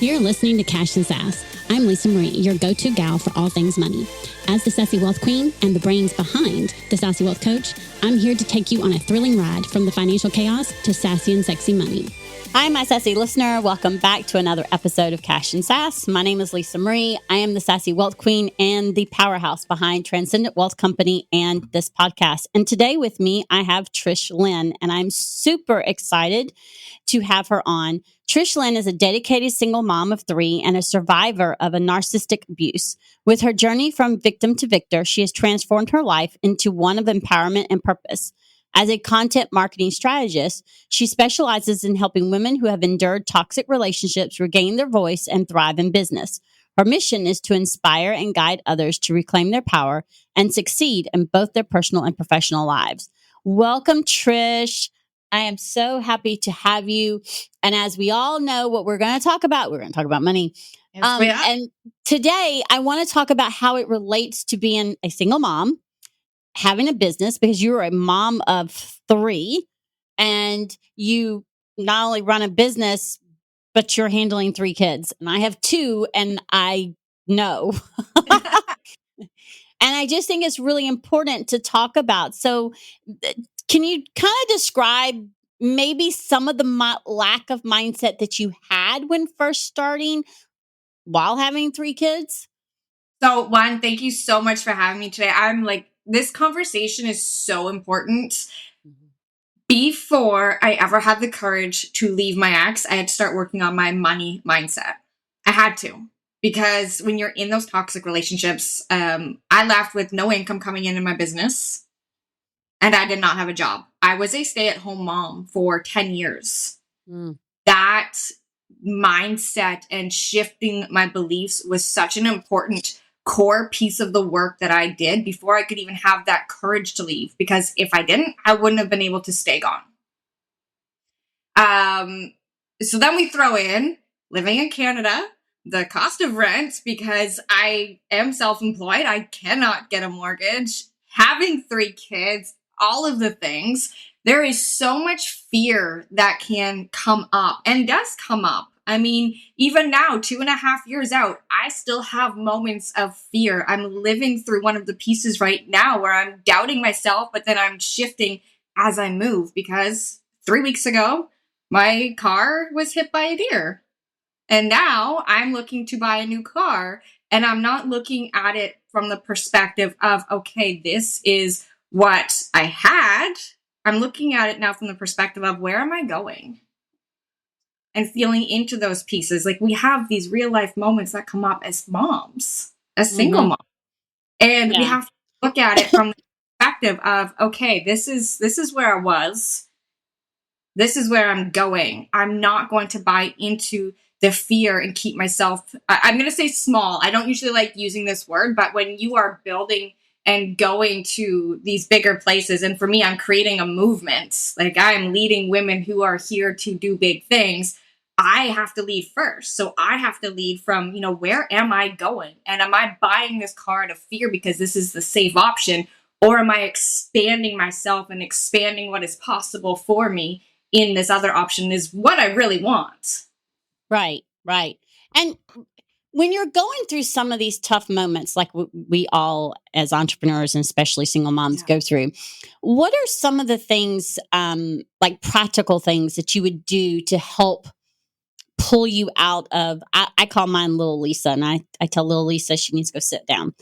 You're listening to Cash and Sass. I'm Lisa Marie, your go-to gal for all things money. As the Sassy Wealth Queen and the brains behind the Sassy Wealth Coach, I'm here to take you on a thrilling ride from the financial chaos to sassy and sexy money. Hi, my sassy listener. Welcome back to another episode of Cash and Sass. My name is Lisa Marie. I am the Sassy Wealth Queen and the powerhouse behind Transcendent Wealth Company and this podcast. And today with me, I have Trish Lynn, and I'm super excited to have her on. Trish Lynn is a dedicated single mom of 3 and a survivor of a narcissistic abuse. With her journey from victim to victor, she has transformed her life into one of empowerment and purpose. As a content marketing strategist, she specializes in helping women who have endured toxic relationships regain their voice and thrive in business. Her mission is to inspire and guide others to reclaim their power and succeed in both their personal and professional lives. Welcome, Trish. I am so happy to have you. And as we all know what we're going to talk about money. Yes, and today I want to talk about how it relates to being a single mom, having a business, because you're a mom of 3 and you not only run a business, but you're handling 3 kids. And I have 2 and I know. And I just think it's really important to talk about. So can you kind of describe maybe some of the lack of mindset that you had when first starting while having 3 kids? So one, thank you so much for having me today. This conversation is so important. Before I ever had the courage to leave my ex, I had to start working on my money mindset. I had to, because when you're in those toxic relationships, I left with no income coming in my business, and I did not have a job. I was a stay-at-home mom for 10 years. That mindset and shifting my beliefs was such an important core piece of the work that I did before I could even have that courage to leave. Because if I didn't, I wouldn't have been able to stay gone. So then we throw in living in Canada, the cost of rent, because I am self-employed. I cannot get a mortgage, having 3 kids, all of the things. There is so much fear that can come up and does come up. I mean, even now, 2.5 years out, I still have moments of fear. I'm living through one of the pieces right now where I'm doubting myself, but then I'm shifting as I move, because 3 weeks ago, my car was hit by a deer. And now I'm looking to buy a new car, and I'm not looking at it from the perspective of, okay, this is what I had. I'm looking at it now from the perspective of, where am I going? And feeling into those pieces. Like, we have these real life moments that come up as moms, as single moms. And we have to look at it from the perspective of, okay, this is where I was. This is where I'm going. I'm not going to buy into the fear and keep myself, I'm going to say small. I don't usually like using this word, but when you are building and going to these bigger places, and for me, I'm creating a movement. Like, I'm leading women who are here to do big things. I have to lead first. So I have to lead from, where am I going? And am I buying this car out of fear because this is the safe option? Or am I expanding myself and expanding what is possible for me in this other option is what I really want? Right. And when you're going through some of these tough moments, like we all as entrepreneurs and especially single moms go through, what are some of the things, like practical things that you would do to help pull you out of, I call mine little Lisa, and I tell little Lisa she needs to go sit down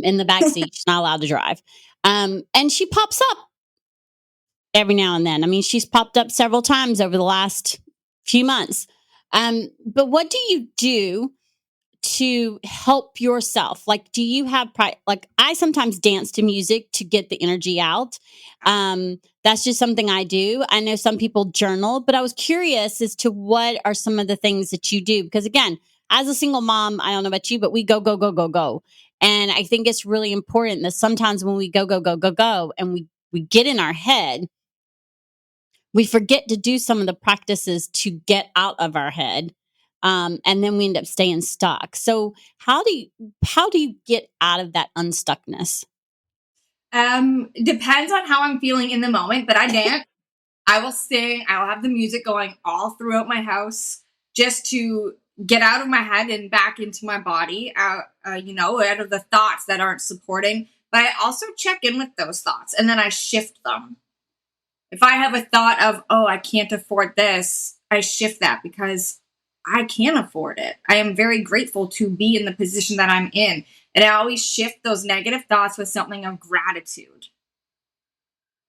in the back seat. She's not allowed to drive. And she pops up every now and then. I mean, she's popped up several times over the last few months. But what do you do to help yourself? Like, do you have, like, I sometimes dance to music to get the energy out. That's just something I do. I know some people journal, but I was curious as to what are some of the things that you do? Because again, as a single mom, I don't know about you, but we go. And I think it's really important that sometimes when we go, and we get in our head, we forget to do some of the practices to get out of our head. And then we end up staying stuck. So how do you get out of that unstuckness? Depends on how I'm feeling in the moment, but I dance. I will sing. I will have the music going all throughout my house just to get out of my head and back into my body, out of the thoughts that aren't supporting. But I also check in with those thoughts and then I shift them. If I have a thought of, oh, I can't afford this, I shift that because I can afford it. I am very grateful to be in the position that I'm in. And I always shift those negative thoughts with something of gratitude.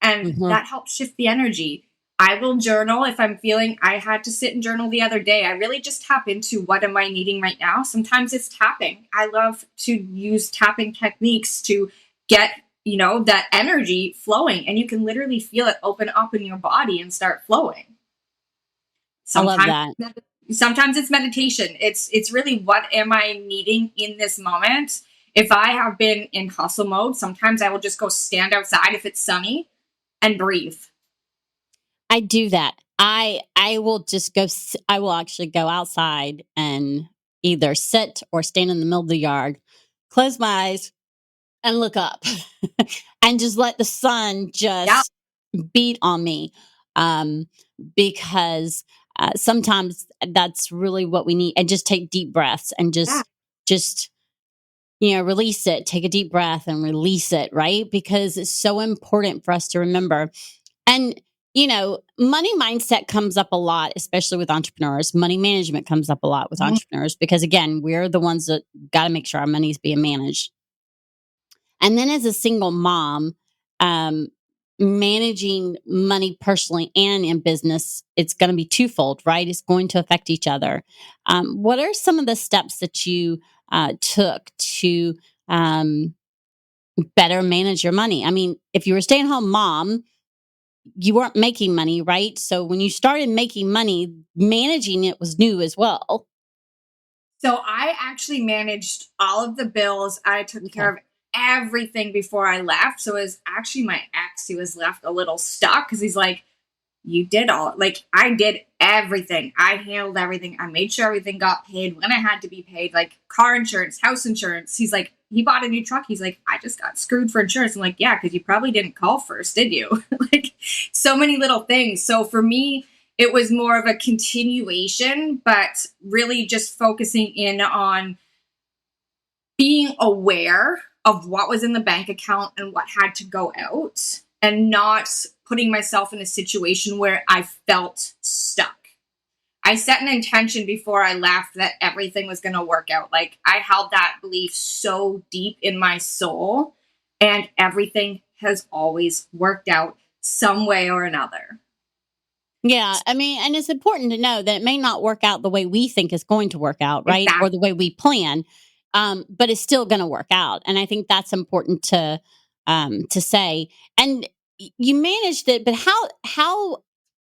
And that helps shift the energy. I will journal if I'm feeling. I had to sit and journal the other day. I really just tap into what am I needing right now. Sometimes it's tapping. I love to use tapping techniques to get, that energy flowing, and you can literally feel it open up in your body and start flowing. Sometimes, I love that. Sometimes it's meditation. It's really, what am I needing in this moment? If I have been in hustle mode, sometimes I will just go stand outside if it's sunny and breathe. I do that. I will just go. I will actually go outside and either sit or stand in the middle of the yard, close my eyes, and look up, and just let the sun just beat on me, because sometimes that's really what we need. And just take deep breaths and just release it. Take a deep breath and release it, right? Because it's so important for us to remember. And, money mindset comes up a lot, especially with entrepreneurs. Money management comes up a lot with entrepreneurs because, again, we're the ones that got to make sure our money is being managed. And then as a single mom, managing money personally and in business, it's going to be twofold, right? It's going to affect each other. What are some of the steps that you took to better manage your money? I mean, if you were a stay-at-home mom, you weren't making money, right? So when you started making money, managing it was new as well. So I actually managed all of the bills. I took care of everything before I left. So it was actually my ex who was left a little stuck because he's like, you did all, like, I did everything. I handled everything. I made sure everything got paid when I had to be paid, like car insurance, house insurance. He's like, he bought a new truck. He's like, I just got screwed for insurance. I'm like, yeah, because you probably didn't call first, did you? Like, so many little things. So for me, it was more of a continuation, but really just focusing in on being aware of what was in the bank account and what had to go out, and not putting myself in a situation where I felt stuck. I set an intention before I left that everything was going to work out. Like, I held that belief so deep in my soul, and everything has always worked out some way or another. Yeah, I mean, and it's important to know that it may not work out the way we think it's going to work out, right? Exactly. Or the way we plan, but it's still going to work out. And I think that's important to say. And you managed it, but how?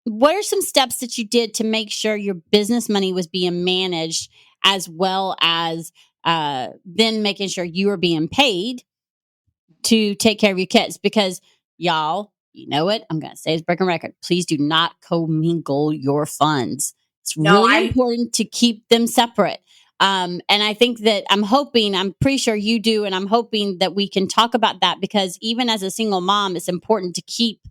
What are some steps that you did to make sure your business money was being managed, as well as then making sure you were being paid to take care of your kids? Because y'all, you know what? I'm going to say it's breaking record. Please do not commingle your funds. It's really important to keep them separate. And I think that I'm pretty sure you do. And I'm hoping that we can talk about that, because even as a single mom, it's important to keep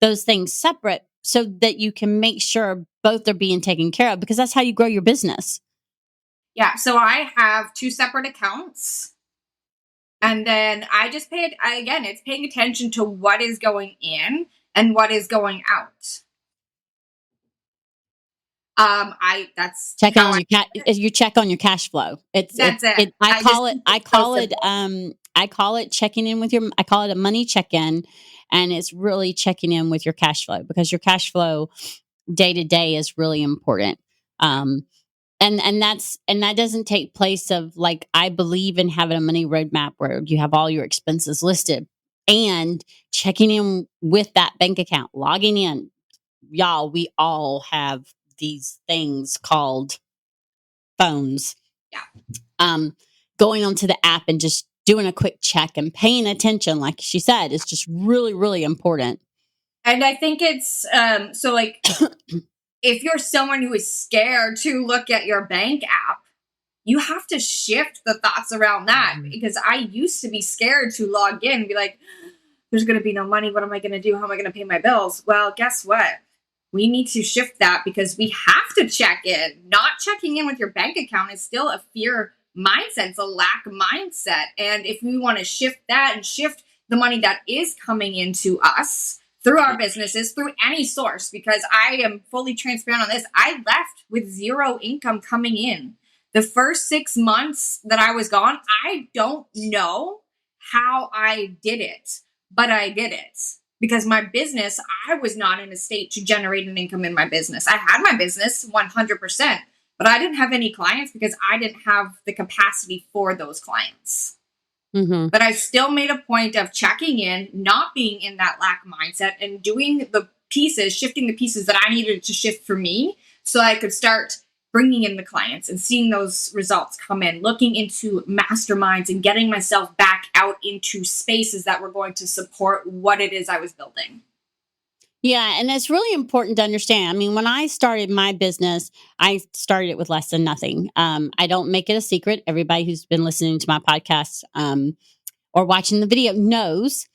those things separate so that you can make sure both are being taken care of, because that's how you grow your business. Yeah. So I have 2 separate accounts. And then I just it's paying attention to what is going in and what is going out. You check on your cash flow. I call it checking in with I call it a money check-in, and it's really checking in with your cash flow, because your cash flow day to day is really important. And that doesn't take place of, like, I believe in having a money roadmap where you have all your expenses listed and checking in with that bank account, logging in. Y'all, we all have these things called phones. Yeah. Going onto the app and just doing a quick check and paying attention, like she said, is just really, really important. And I think it's so, like, if you're someone who is scared to look at your bank app, you have to shift the thoughts around that. Because I used to be scared to log in and be like, there's going to be no money. What am I going to do? How am I going to pay my bills? Well, guess what? we need to shift that because we have to check in. Not checking in with your bank account is still a fear mindset. It's a lack mindset. And if we want to shift that and shift the money that is coming into us through our businesses, through any source, because I am fully transparent on this, I left with zero income coming in. The first 6 months that I was gone, I don't know how I did it, but I did it. Because my business, I was not in a state to generate an income in my business. I had my business 100%, but I didn't have any clients because I didn't have the capacity for those clients. Mm-hmm. But I still made a point of checking in, not being in that lack mindset, and doing the pieces, shifting the pieces that I needed to shift for me so I could start bringing in the clients and seeing those results come in, looking into masterminds and getting myself back out into spaces that were going to support what it is I was building. Yeah, and it's really important to understand. I mean, when I started my business, I started it with less than nothing. I don't make it a secret. Everybody who's been listening to my podcast or watching the video knows,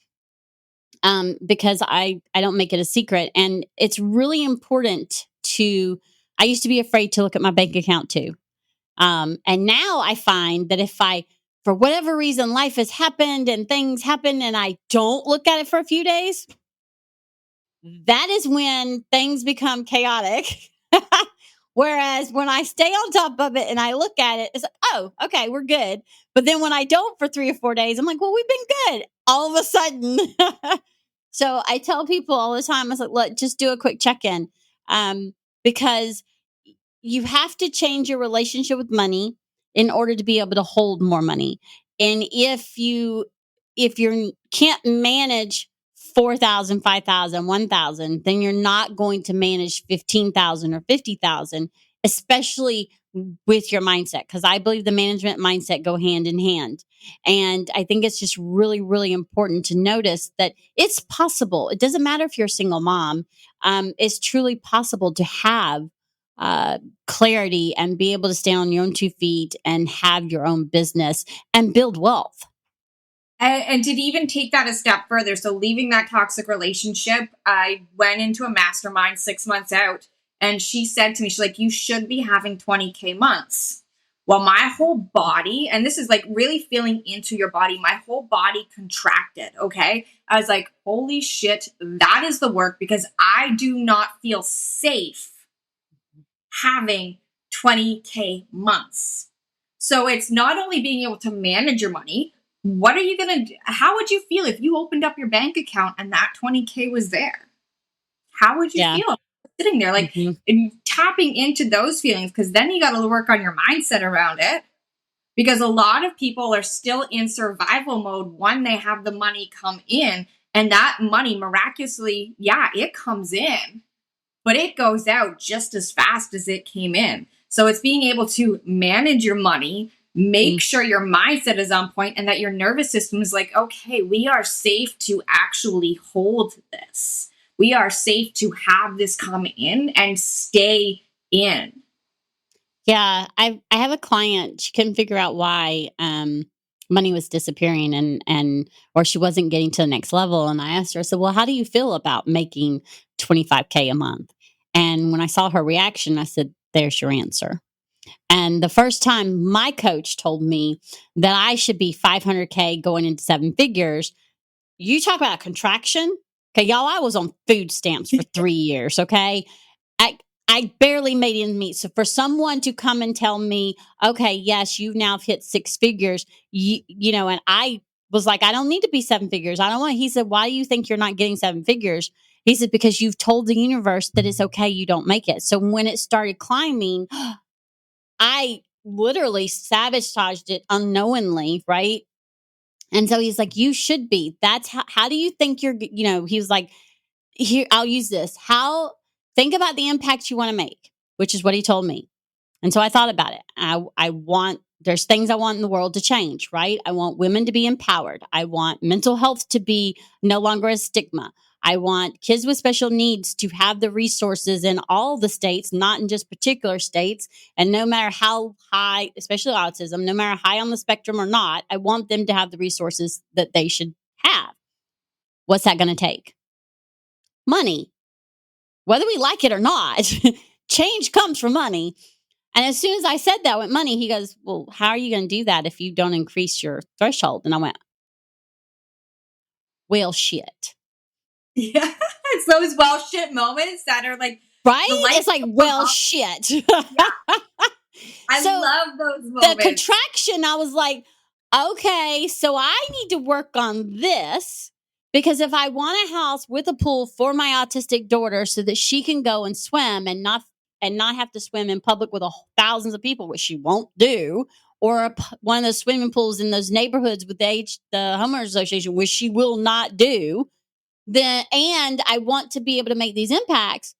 because I don't make it a secret. And it's really important I used to be afraid to look at my bank account too. And now I find that if for whatever reason, life has happened and things happen and I don't look at it for a few days, that is when things become chaotic. Whereas when I stay on top of it and I look at it, it's like, oh, okay, we're good. But then when I don't for 3 or 4 days, I'm like, well, we've been good all of a sudden. So I tell people all the time, I was like, look, just do a quick check-in. Because you have to change your relationship with money in order to be able to hold more money. And if you can't manage 4,000, 5,000, 1,000, then you're not going to manage 15,000 or 50,000, especially with your mindset. Cause I believe the management mindset go hand in hand. And I think it's just really, really important to notice that it's possible. It doesn't matter if you're a single mom. It's truly possible to have clarity and be able to stand on your own 2 feet and have your own business and build wealth. And to even take that a step further, so leaving that toxic relationship, I went into a mastermind 6 months out, and she said to me, she's like, you should be having 20K months. Well, my whole body, and this is like really feeling into your body, my whole body contracted, okay? I was like, holy shit, that is the work, because I do not feel safe having 20K months. So it's not only being able to manage your money, what are you going to do? How would you feel if you opened up your bank account and that 20K was there? How would you feel sitting there? Like, and tapping into those feelings, because then you got to work on your mindset around it. Because a lot of people are still in survival mode when they have the money come in, and that money miraculously, it comes in, but it goes out just as fast as it came in. So it's being able to manage your money, make sure your mindset is on point, and that your nervous system is like, okay, we are safe to actually hold this. We are safe to have this come in and stay in. Yeah, I have a client. She couldn't figure out why money was disappearing or she wasn't getting to the next level. And I asked her, I said, well, how do you feel about making 25K a month? And when I saw her reaction, I said, there's your answer. And the first time my coach told me that I should be 500K going into 7 figures, you talk about a contraction. Okay, y'all, I was on food stamps for 3 years. Okay. I barely made ends meet. So for someone to come and tell me, okay, yes, you've now hit 6 figures, you know, and I was like, I don't need to be 7 figures. I don't want. He said, why do you think you're not getting 7 figures? He said, because you've told the universe that it's okay. You don't make it. So when it started climbing, I literally sabotaged it unknowingly. Right. And so he's like, you should be. That's how do you think he was like, here, I'll use this. Think about the impact you want to make, which is what he told me. And so I thought about it. There's things I want in the world to change, right? I want women to be empowered. I want mental health to be no longer a stigma. I want kids with special needs to have the resources in all the states, not in just particular states. And no matter how high, especially autism, no matter high on the spectrum or not, I want them to have the resources that they should have. What's that going to take? Money. whether we like it or not, change comes from money. And as soon as I said that with money, he goes, well, how are you going to do that if you don't increase your threshold? And I went, well, shit. Yeah. It's those well shit moments that are like Right? the light It's like, bulb well, off. shit. Yeah. I So love those the moments. contraction, I was like, okay, so I need to work on this because if I want a house with a pool for my autistic daughter so that she can go and swim and not have to swim in public with thousands of people, which she won't do, or one of those swimming pools in those neighborhoods with the homeowners association, which she will not do. Then, and I want to be able to make these impacts.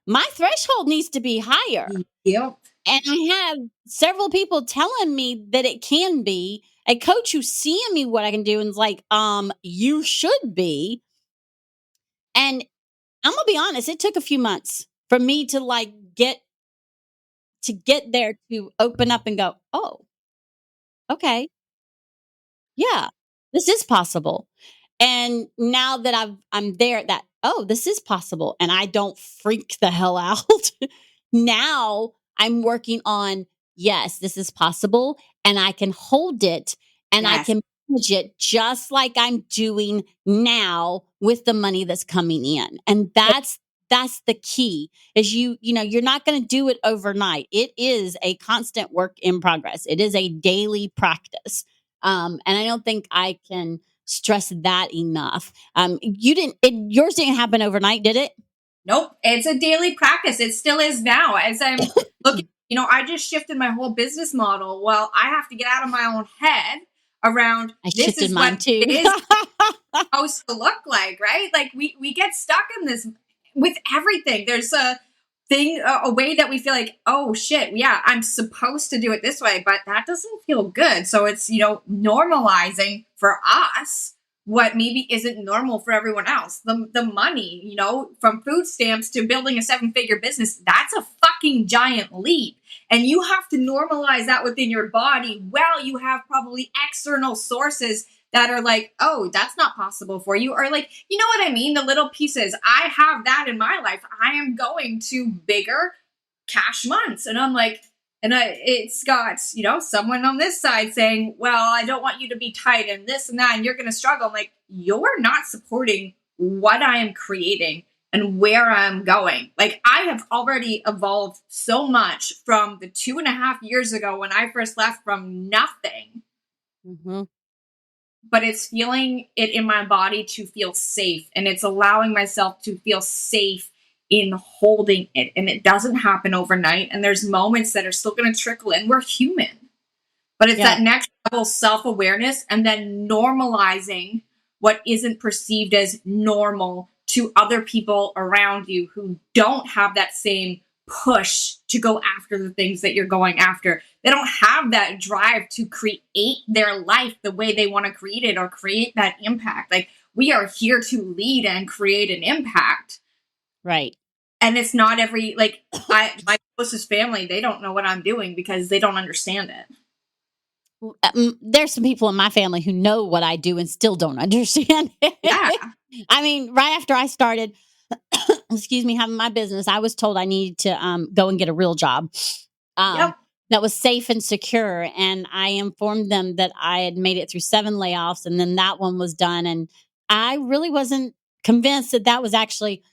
My threshold needs to be higher. Yep. And I have several people telling me that it can be. A coach who's seeing me what I can do and is like, you should be. And I'm gonna be honest, it took a few months for me to like get there to open up and go, oh, okay, yeah, this is possible. And now that I'm there at that, oh, this is possible, and I don't freak the hell out. Now I'm working on, yes, this is possible, and I can hold it and I Yes. can manage it just like I'm doing now with the money that's coming in. And that's the key is you're not going to do it overnight. It is a constant work in progress. It is a daily practice. And I don't think I can stress that enough. Yours didn't happen overnight, did it? Nope. It's a daily practice. It still is now. As I'm looking, I just shifted my whole business model. Well, I have to get out of my own head around I this shifted is mine what too. it is supposed to look like, right? Like we get stuck in this with everything. There's a thing, a way that we feel like, oh shit, yeah, I'm supposed to do it this way, but that doesn't feel good. So it's, normalizing for us what maybe isn't normal for everyone else. The money, from food stamps to building a 7-figure business, that's a fucking giant leap. And you have to normalize that within your body. Well, you have probably external sources that are like, oh, that's not possible for you. Or like, you know what I mean? The little pieces. I have that in my life. I am going to bigger cash months. And I'm like, it's got, someone on this side saying, well, I don't want you to be tight and this and that, and you're going to struggle. I'm like, you're not supporting what I am creating and where I'm going. Like, I have already evolved so much from the 2.5 years ago when I first left from nothing. Mm-hmm. But it's feeling it in my body to feel safe. And it's allowing myself to feel safe in holding it. And it doesn't happen overnight. And there's moments that are still going to trickle in. We're human. But it's that next level self-awareness and then normalizing what isn't perceived as normal to other people around you who don't have that same push to go after the things that you're going after. They don't have that drive to create their life the way they want to create it or create that impact. Like, we are here to lead and create an impact. Right. And it's not my closest family, they don't know what I'm doing because they don't understand it. There's some people in my family who know what I do and still don't understand it. Yeah. I mean, right after I started, having my business, I was told I needed to go and get a real job that was safe and secure. And I informed them that I had made it through 7 layoffs and then that one was done. And I really wasn't convinced that that was actually,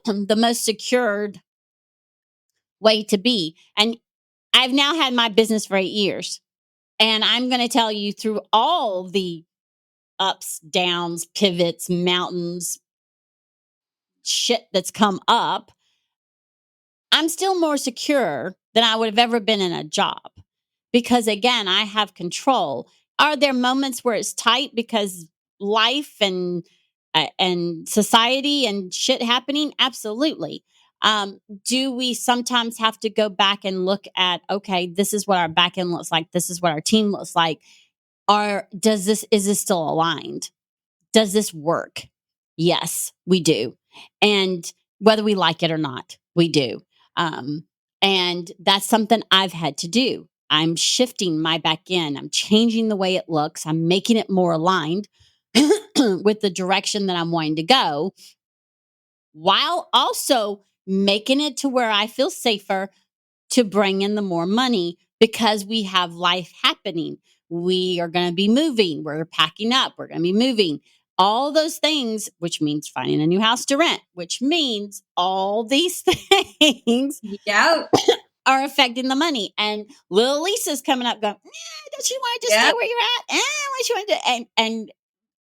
the most secured way to be. And I've now had my business for 8 years. And I'm going to tell you through all the ups, downs, pivots, mountains, shit that's come up, I'm still more secure than I would have ever been in a job because, again, I have control. Are there moments where it's tight because life and society and shit happening? Absolutely. Do we sometimes have to go back and look at, okay, this is what our back end looks like. This is what our team looks like. Is this still aligned? Does this work? Yes, we do. And whether we like it or not, we do. And that's something I've had to do. I'm shifting my back end. I'm changing the way it looks. I'm making it more aligned with the direction that I'm wanting to go. while also making it to where I feel safer to bring in the more money because we have life happening. We are going to be moving. We're packing up. We're going to be moving. All those things, which means finding a new house to rent, which means all these things Yeah. are affecting the money. And little Lisa's coming up going, don't you want to just stay where you're at? What you want to do? And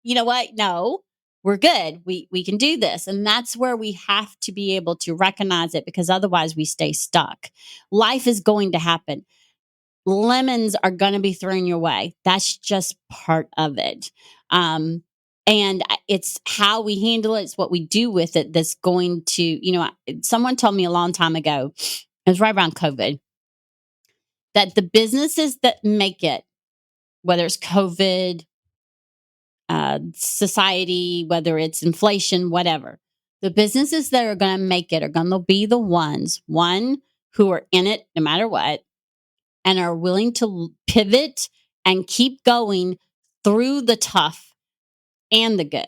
you know what? No, we're good. We can do this. And that's where we have to be able to recognize it, because otherwise we stay stuck. Life is going to happen. Lemons are going to be thrown your way. That's just part of it. And it's how we handle it. It's what we do with it that's going to, someone told me a long time ago, it was right around COVID, that the businesses that make it, whether it's COVID, society, whether it's inflation, whatever, the businesses that are going to make it are going to be the ones, one, who are in it no matter what, and are willing to pivot and keep going through the tough and the good.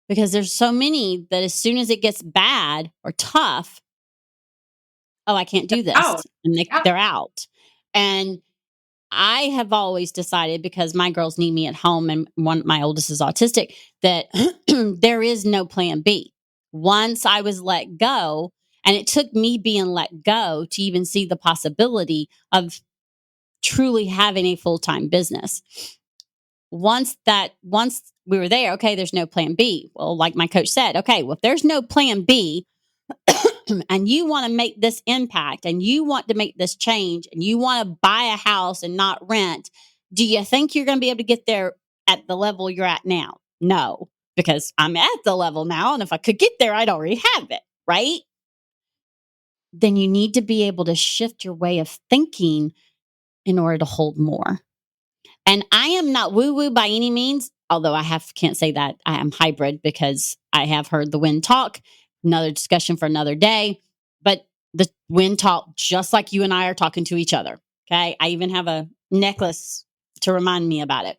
Because there's so many that as soon as it gets bad or tough, oh, I can't do this. And they're out. And I have always decided, because my girls need me at home and my oldest is autistic, that there is no plan B. Once I was let go, and it took me being let go to even see the possibility of truly having a full-time business. Once we were there, okay, there's no plan B. Well, like my coach said, okay, well, if there's no plan B, and you want to make this impact and you want to make this change and you want to buy a house and not rent, do you think you're going to be able to get there at the level you're at now? No, because I'm at the level now. And if I could get there, I'd already have it, right? Then you need to be able to shift your way of thinking in order to hold more. And I am not woo-woo by any means, although can't say that I am hybrid, because I have heard the wind talk. Another discussion for another day. But the wind talk, just like you and I are talking to each other. Okay. I even have a necklace to remind me about it.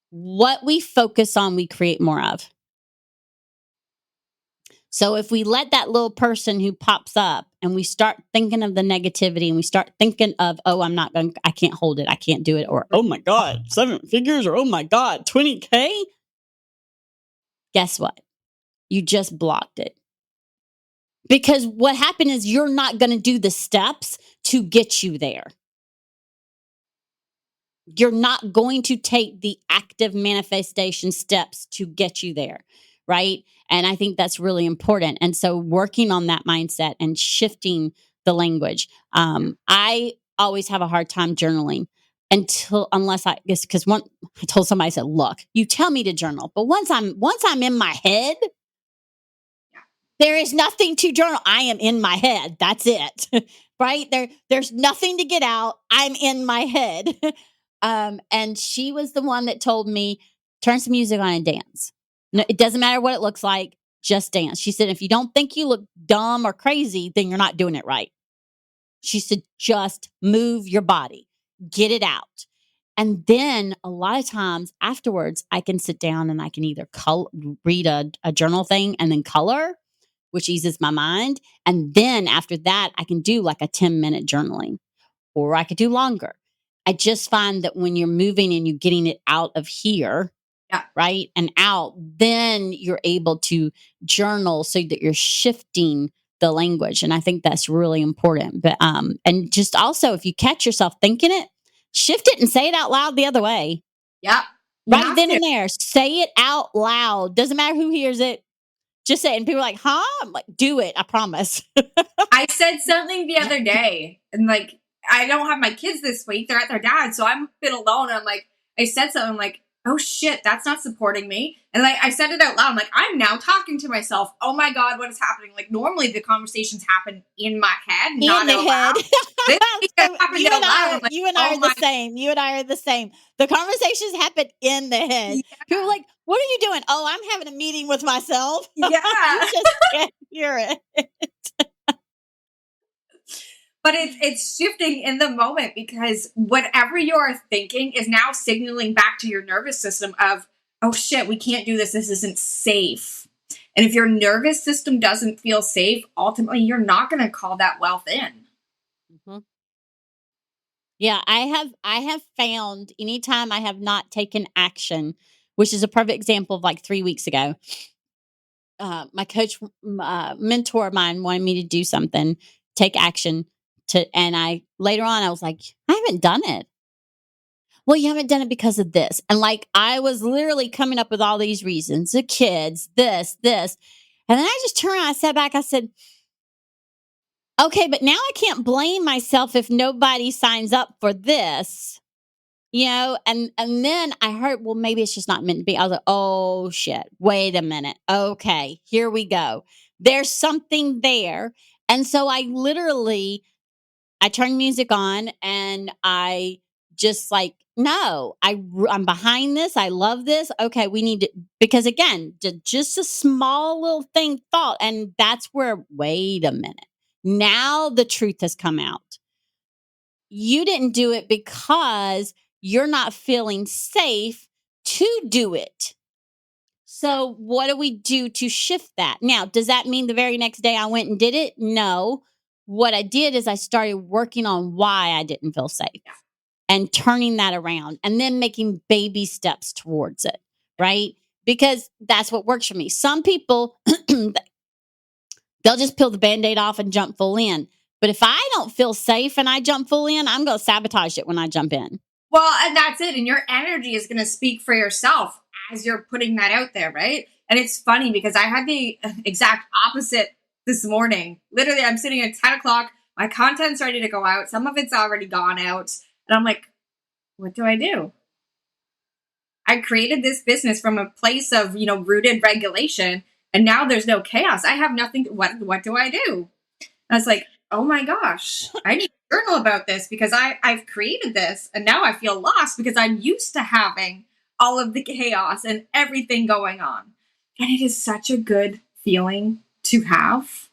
What we focus on, we create more of. So if we let that little person who pops up and we start thinking of the negativity and we start thinking of, oh, I can't hold it, I can't do it, or, oh my God, 7 figures, or, oh my God, 20K. Guess what? You just blocked it. Because what happened is you're not going to do the steps to get you there. You're not going to take the active manifestation steps to get you there, right? And I think that's really important. And so working on that mindset and shifting the language. I always have a hard time journaling unless I guess, because I told somebody, I said, look, you tell me to journal, but once I'm in my head, there is nothing to journal. I am in my head. That's it. Right? There's nothing to get out. I'm in my head. And she was the one that told me, turn some music on and dance. No, it doesn't matter what it looks like, just dance. She said, if you don't think you look dumb or crazy, then you're not doing it right. She said, just move your body, get it out. And then a lot of times afterwards, I can sit down and I can either read a journal thing and then color, which eases my mind. And then after that, I can do like a 10-minute journaling, or I could do longer. I just find that when you're moving and you're getting it out of here, right, and out, then you're able to journal so that you're shifting the language. And I think that's really important. But and just also, if you catch yourself thinking it, shift it and say it out loud the other way. Yeah. Right then and there. Say it out loud. Doesn't matter who hears it. Just say it. And people are like, huh? I'm like, do it. I promise. I said something the other day, and like, I don't have my kids this week. They're at their dad's, so I'm a bit alone. I'm like, I said something, I'm like, oh shit, that's not supporting me. And like, I said it out loud. I'm like, I'm now talking to myself. Oh my God, what is happening? Like, normally the conversations happen in my head, not out loud. This week it happened out loud. Like, you and I are the same. You and I are the same. The conversations happen in the head. Yeah. People are like, what are you doing? Oh, I'm having a meeting with myself. Yeah. You just can't hear it. But it's shifting in the moment, because whatever you're thinking is now signaling back to your nervous system of, oh shit, we can't do this. This isn't safe. And if your nervous system doesn't feel safe, ultimately you're not going to call that wealth in. Mm-hmm. Yeah, I have found anytime I have not taken action, which is a perfect example of like 3 weeks ago. My coach, mentor of mine wanted me to do something, take action and I later on I was like, I haven't done it. Well, you haven't done it because of this. And like I was literally coming up with all these reasons, the kids, this. And then I just turned around, I sat back, I said, okay, but now I can't blame myself if nobody signs up for this. And then I heard, well, maybe it's just not meant to be. I was like, oh shit, wait a minute. Okay, here we go. There's something there. And so I turned music on and I just like, no, I'm behind this. I love this. Okay, we need to, because again, just a small little thing thought. And that's where, wait a minute. Now the truth has come out. You didn't do it because you're not feeling safe to do it. So, what do we do to shift that? Now, does that mean the very next day I went and did it? No. What I did is I started working on why I didn't feel safe and turning that around and then making baby steps towards it, right? Because that's what works for me. Some people, they'll just peel the Band-Aid off and jump full in. But if I don't feel safe and I jump full in, I'm going to sabotage it when I jump in. Well, and that's it. And your energy is going to speak for yourself as you're putting that out there, right? And it's funny because I had the exact opposite this morning. Literally, I'm sitting at 10 o'clock. My content's ready to go out. Some of it's already gone out. And I'm like, what do I do? I created this business from a place of, rooted regulation. And now there's no chaos. I have nothing. What do I do? I was like, oh my gosh, I need to journal about this because I've created this and now I feel lost because I'm used to having all of the chaos and everything going on. And it is such a good feeling to have.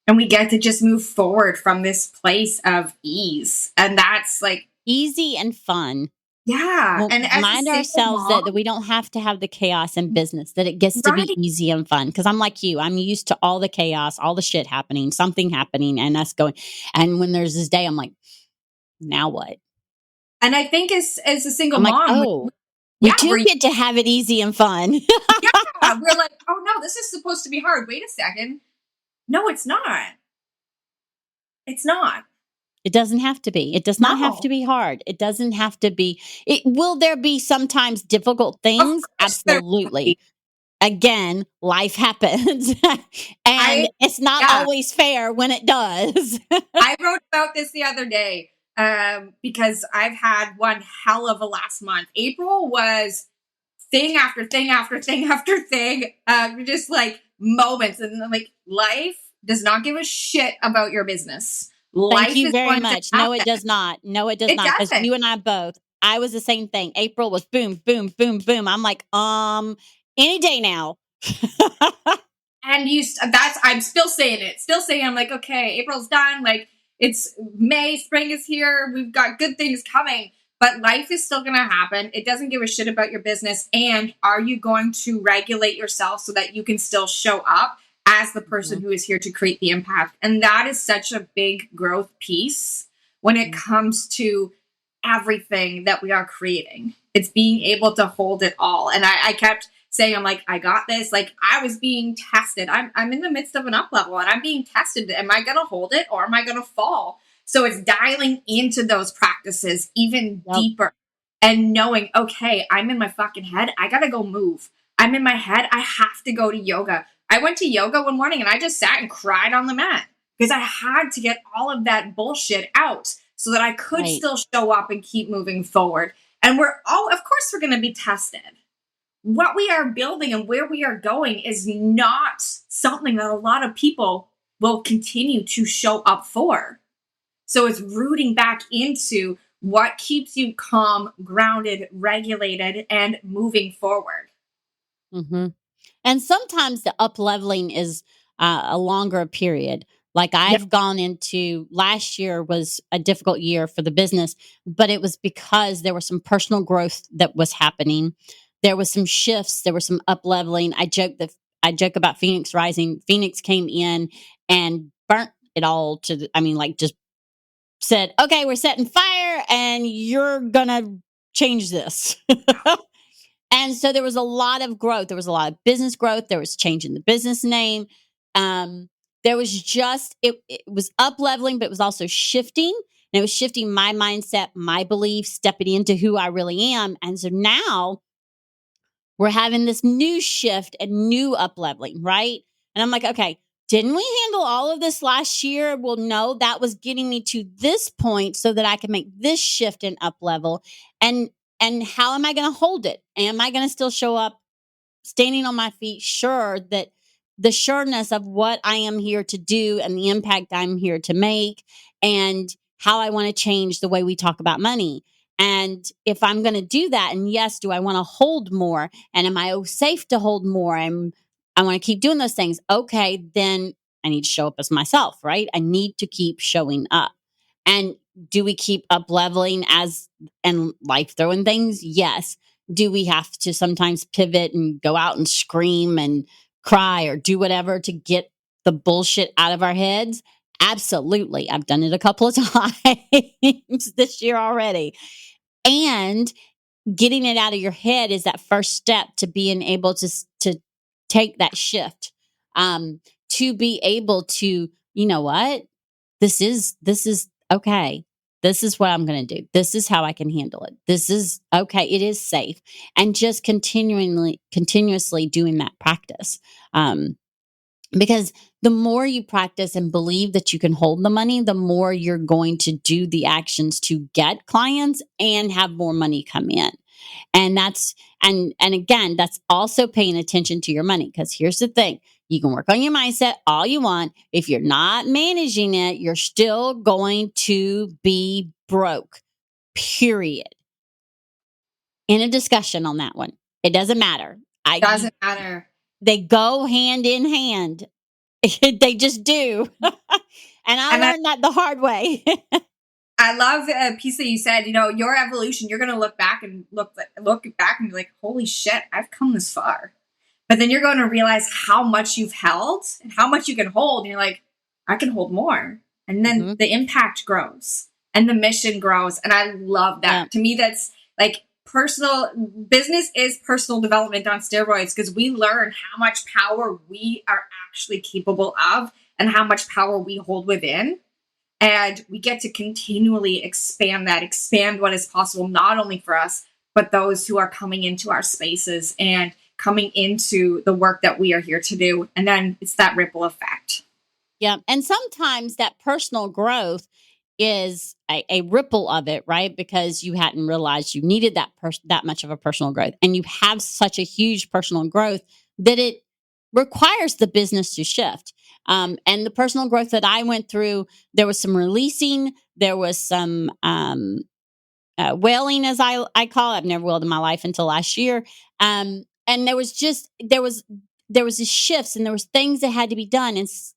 And we get to just move forward from this place of ease. And that's like easy and fun. Yeah. We'll and remind ourselves that we don't have to have the chaos in business, that it gets to be easy and fun. Because I'm like you, I'm used to all the chaos, all the shit happening, something happening, and us going. And when there's this day, I'm like, now what? And I think as a single I'm mom, like, we do get to have it easy and fun. Yeah, we're like, oh no, this is supposed to be hard. Wait a second. No, it's not. It's not. It doesn't have to be. It does not have to be hard. It doesn't have to be. Will there be sometimes difficult things? Absolutely. Again, life happens. And it's not always fair when it does. I wrote about this the other day because I've had one hell of a last month. April was thing after thing after thing after thing. Just like moments. And like life does not give a shit about your business. Thank you very much. No, it does not. No, it does not. Because you and I both, I was the same thing. April was boom, boom, boom, boom. I'm like, any day now. And I'm still saying it. Still saying, I'm like, okay, April's done. Like it's May, spring is here. We've got good things coming. But life is still going to happen. It doesn't give a shit about your business. And are you going to regulate yourself so that you can still show up as the person who is here to create the impact? And that is such a big growth piece when it comes to everything that we are creating. It's being able to hold it all. And I kept saying, I'm like, I got this. Like I was being tested. I'm in the midst of an up level and I'm being tested. Am I going to hold it or am I going to fall? So it's dialing into those practices even deeper and knowing, okay, I'm in my fucking head. I got to go move. I'm in my head. I have to go to yoga. I went to yoga one morning and I just sat and cried on the mat because I had to get all of that bullshit out so that I could still show up and keep moving forward. And of course we're going to be tested. What we are building and where we are going is not something that a lot of people will continue to show up for. So it's rooting back into what keeps you calm, grounded, regulated, and moving forward. Mm-hmm. And sometimes the up leveling is a longer period. Like I've gone into last year was a difficult year for the business, but it was because there was some personal growth that was happening. There was some shifts, there was some up leveling. I joke about Phoenix rising. Phoenix came in and burnt it all to like just said, "Okay, we're setting fire and you're going to change this." And so there was a lot of growth. There was a lot of business growth. There was change in the business name. There was just, it was up leveling, but it was also shifting. And it was shifting my mindset, my beliefs, stepping into who I really am. And so now we're having this new shift and new up leveling, right? And I'm like, okay, didn't we handle all of this last year? Well, no, that was getting me to this point so that I can make this shift and up level. And how am I going to hold it? Am I going to still show up standing on my feet, sure that the sureness of what I am here to do and the impact I'm here to make and how I want to change the way we talk about money? And if I'm going to do that, and yes, do I want to hold more? And am I safe to hold more? I want to keep doing those things. Okay, then I need to show up as myself, right? I need to keep showing up. And do we keep up leveling as and life throwing things? Yes. Do we have to sometimes pivot and go out and scream and cry or do whatever to get the bullshit out of our heads? Absolutely. I've done it a couple of times this year already. And getting it out of your head is that first step to being able to take that shift. To be able to, you know what? This is okay. This is what I'm going to do. This is how I can handle it. This is okay. It is safe. And just continuously doing that practice. Because the more you practice and believe that you can hold the money, the more you're going to do the actions to get clients and have more money come in. And that's and again, that's also paying attention to your money, because here's the thing. You can work on your mindset all you want. If you're not managing it, you're still going to be broke. Period. In a discussion on that one. It doesn't matter. Doesn't matter. They go hand in hand. They just do. And I learned that the hard way. I love a piece that you said, your evolution, you're going to look back and look back and be like, holy shit, I've come this far. But then you're going to realize how much you've held and how much you can hold. And you're like, I can hold more. And then the impact grows and the mission grows. And I love that. Yeah. To me, that's like business is personal development on steroids, because we learn how much power we are actually capable of and how much power we hold within. And we get to continually expand what is possible, not only for us, but those who are coming into our spaces and coming into the work that we are here to do. And then it's that ripple effect. Yeah. And sometimes that personal growth is a ripple of it, right? Because you hadn't realized you needed that much of a personal growth. And you have such a huge personal growth that it requires the business to shift. And the personal growth that I went through, there was some releasing, there was some wailing, as I call it. I've never wailed in my life until last year. And there was these shifts, and there was things that had to be done.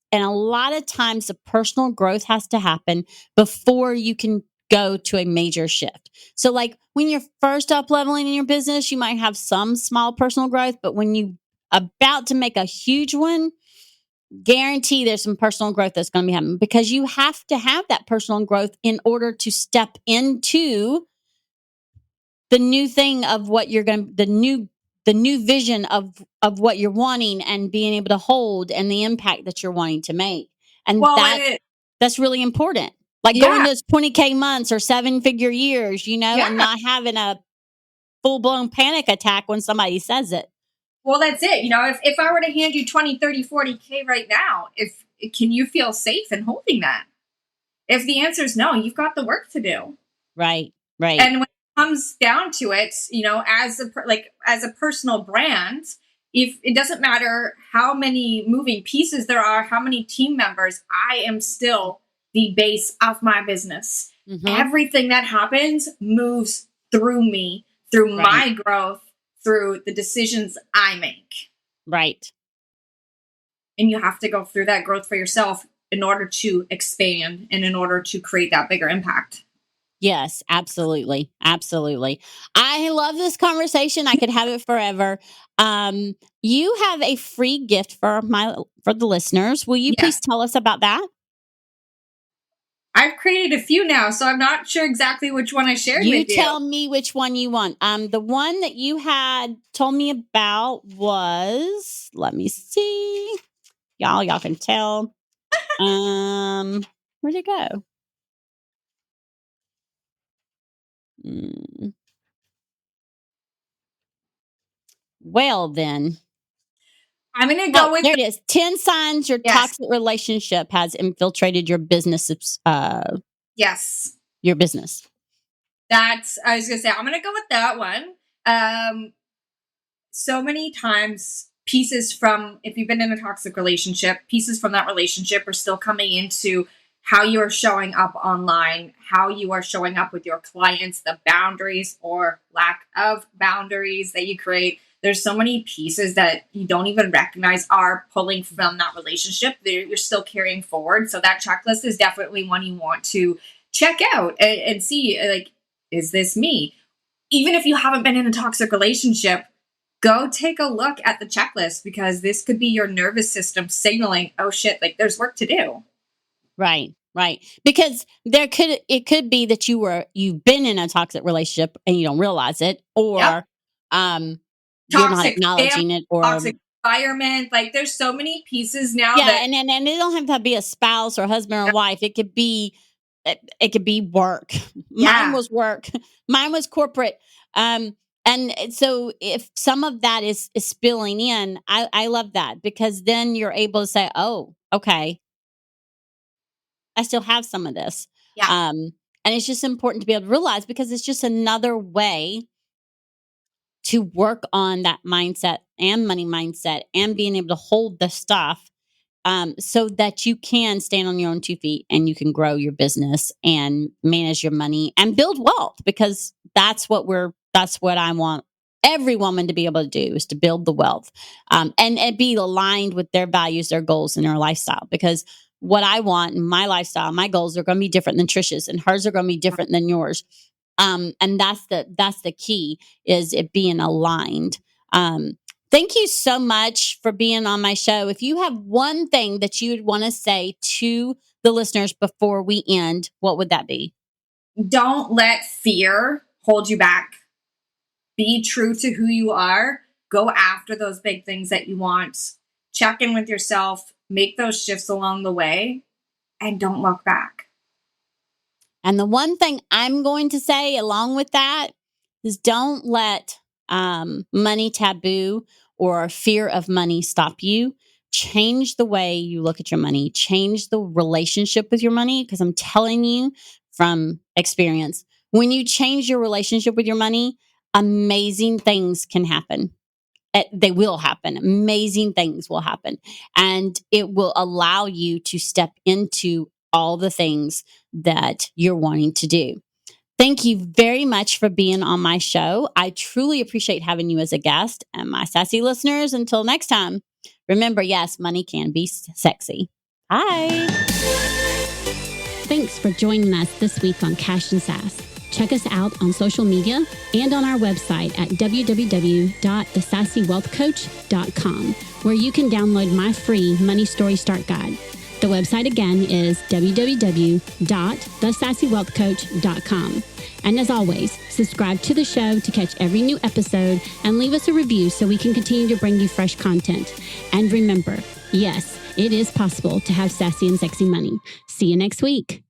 And a lot of times the personal growth has to happen before you can go to a major shift. So like when you're first up leveling in your business, you might have some small personal growth, but when you about to make a huge one, guarantee there's some personal growth that's going to be happening, because you have to have that personal growth in order to step into the new thing of what you're going to, the new vision of what you're wanting and being able to hold, and the impact that you're wanting to make. And that's really important. Like going those 20K months or 7-figure years, and not having a full-blown panic attack when somebody says it. Well, that's it. If I were to hand you 20, 30, 40K right now, can you feel safe in holding that? If the answer is no, you've got the work to do. Right. And when it comes down to it, as a personal brand, if it doesn't matter how many moving pieces there are, how many team members, I am still the base of my business. Mm-hmm. Everything that happens moves through me, through my growth, through the decisions I make. Right. And you have to go through that growth for yourself. in order to expand and in order to create that bigger impact. Yes, absolutely. Absolutely. I love this conversation. I could have it forever. You have a free gift for the listeners. Will you Yes. please tell us about that? I've created a few now, so I'm not sure exactly which one I shared You with you. tell me which one you want. The one that you had told me about was, let me see. Y'all can tell. Where'd it go? Mm. Well, then. I'm going to go with there it is. 10 signs your Yes. toxic relationship has infiltrated your business. Yes. Your business. I was going to say, I'm going to go with that one. So many times pieces from, if you've been in a toxic relationship, pieces from that relationship are still coming into how you are showing up online, how you are showing up with your clients, the boundaries or lack of boundaries that you create. There's so many pieces that you don't even recognize are pulling from that relationship that you're still carrying forward. So that checklist is definitely one you want to check out and see, like, is this me? Even if you haven't been in a toxic relationship, go take a look at the checklist, because this could be your nervous system signaling, oh shit, like there's work to do. Right. Because it could be that you've been in a toxic relationship and you don't realize it, or Yep. you're not Toxic acknowledging it, or toxic environment. Like there's so many pieces now yeah, and it don't have to be a spouse or husband or wife. It could be work. Mine was work. Mine was corporate. And so if some of that is spilling in, I love that, because then you're able to say, oh, okay, I still have some of this. Yeah. And it's just important to be able to realize, because it's just another way to work on that mindset and money mindset and being able to hold the stuff, so that you can stand on your own 2 feet and you can grow your business and manage your money and build wealth, because that's what I want every woman to be able to do, is to build the wealth, and be aligned with their values, their goals, and their lifestyle. Because what I want in my lifestyle, my goals are going to be different than Trish's, and hers are going to be different than yours. And that's the key, is it being aligned. Thank you so much for being on my show. If you have one thing that you would want to say to the listeners before we end, what would that be? Don't let fear hold you back. Be true to who you are. Go after those big things that you want. Check in with yourself. Make those shifts along the way, and don't look back. And the one thing I'm going to say along with that is, don't let money taboo or fear of money stop you. Change the way you look at your money. Change the relationship with your money, because I'm telling you from experience, when you change your relationship with your money, amazing things can happen. They will happen. Amazing things will happen. And it will allow you to step into all the things that you're wanting to do. Thank you very much for being on my show. I truly appreciate having you as a guest. And my sassy listeners, until next time, remember, yes, money can be sexy. Bye. Thanks for joining us this week on Cash and Sass. Check us out on social media and on our website at www.thesassywealthcoach.com, where you can download my free Money Story Start Guide. The website again is www.thesassywealthcoach.com. And as always, subscribe to the show to catch every new episode and leave us a review so we can continue to bring you fresh content. And remember, yes, it is possible to have sassy and sexy money. See you next week.